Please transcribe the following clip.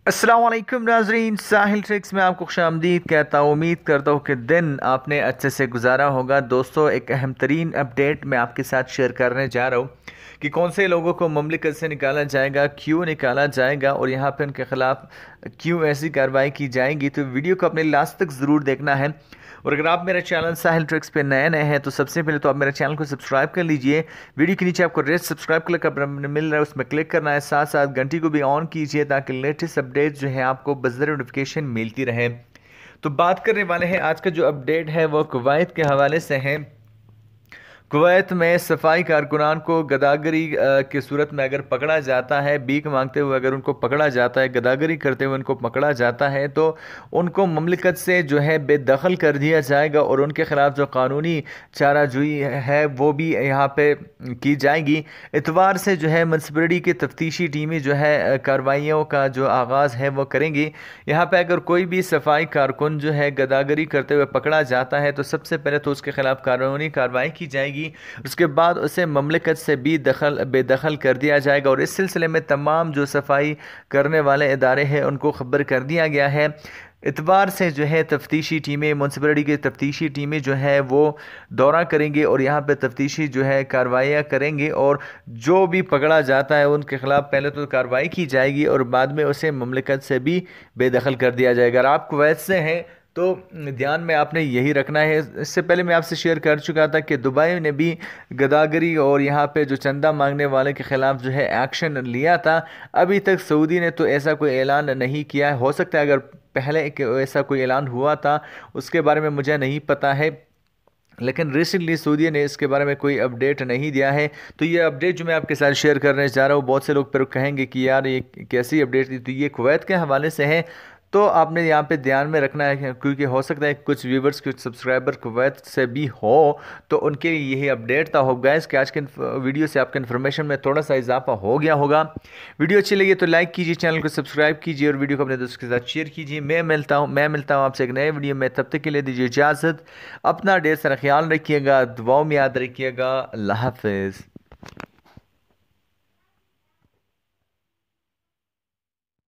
अस्सलाम वालेकुम नाजरीन, साहिल ट्रिक्स में आपको खुशामदीद कहता हूँ। उम्मीद करता हूँ कि दिन आपने अच्छे से गुजारा होगा। दोस्तों, एक अहम तरीन अपडेट मैं आपके साथ शेयर करने जा रहा हूँ कि कौन से लोगों को ममलिकत से निकाला जाएगा, क्यों निकाला जाएगा और यहाँ पे उनके ख़िलाफ़ क्यों ऐसी कार्रवाई की जाएगी। तो वीडियो को अपने लास्ट तक ज़रूर देखना है। और अगर आप मेरे चैनल साहिल ट्रिक्स पे नए नए हैं तो सबसे पहले तो आप मेरे चैनल को सब्सक्राइब कर लीजिए। वीडियो के नीचे आपको रेड सब्सक्राइब क्लिक का बटन मिल रहा है, उसमें क्लिक करना है। साथ साथ घंटी को भी ऑन कीजिए ताकि लेटेस्ट अपडेट जो है आपको बज़र नोटिफिकेशन मिलती रहे। तो बात करने वाले हैं, आज का जो अपडेट है वो कुवैत के हवाले से है। कुवैत में सफाई कारकुनान को गदागरी की सूरत में अगर पकड़ा जाता है, भीख मांगते हुए अगर उनको पकड़ा जाता है, गदागरी करते हुए उनको पकड़ा जाता है, तो उनको ममलिकत से जो है बेदखल कर दिया जाएगा और उनके ख़िलाफ़ जो कानूनी चाराजोई है वो भी यहाँ पे की जाएगी। इतवार से जो है म्युनिसिपैलिटी की तफ्तीशी टीमें जो है कार्रवाइयों का जो आगाज़ है वो करेंगी। यहाँ पे अगर कोई भी सफाई कारकुन जो है गदागरी करते हुए पकड़ा जाता है तो सबसे पहले तो उसके खिलाफ कानूनी कार्रवाई की जाएगी। उसके बाद उसे ममलिकत से भी बेदखल कर दिया जाएगा और इस सिलसिले में तमाम जो सफाई करने वाले इदारे हैं उनको खबर कर दिया गया है। इतवार से जो है तफ्तीशी टीमें, म्युनिसिपैलिटी की तफ्तीशी टीमें जो है वो दौरा करेंगे और यहाँ पे तफ्तीशी जो है कार्रवाइयाँ करेंगे और जो भी पकड़ा जाता है उनके खिलाफ पहले तो कार्रवाई की जाएगी और बाद में उसे ममलिकत से भी बेदखल कर दिया जाएगा। अगर आप कुवैत से हैं तो ध्यान में आपने यही रखना है। इससे पहले मैं आपसे शेयर कर चुका था कि दुबई ने भी गदागरी और यहाँ पे जो चंदा मांगने वाले के ख़िलाफ़ जो है एक्शन लिया था। अभी तक सऊदी ने तो ऐसा कोई ऐलान नहीं किया है। हो सकता है अगर पहले ऐसा कोई ऐलान हुआ था उसके बारे में मुझे नहीं पता है, लेकिन रिसेंटली सऊदी ने इसके बारे में कोई अपडेट नहीं दिया है। तो ये अपडेट जो मैं आपके साथ शेयर करने जा रहा हूँ, बहुत से लोग फिर कहेंगे कि यार ये कैसी अपडेट थी। तो ये कुवैत के हवाले से है, तो आपने यहाँ पे ध्यान में रखना है क्योंकि हो सकता है कुछ व्यूवर्स, कुछ सब्सक्राइबर कुवैत से भी हो, तो उनके लिए यही अपडेट था। होप गाइस कि आज के वीडियो से आपके इन्फॉर्मेशन में थोड़ा सा इजाफा हो गया होगा। वीडियो अच्छी लगी तो लाइक कीजिए, चैनल को सब्सक्राइब कीजिए और वीडियो को अपने दोस्तों के साथ शेयर कीजिए। मैं मिलता हूँ आपसे एक नए वीडियो में। तब तक के लिए दीजिए इजाज़त। अपना ढेर सारा ख्याल रखिएगा, दुआओं में याद रखिएगा। अल्लाह हाफिज़।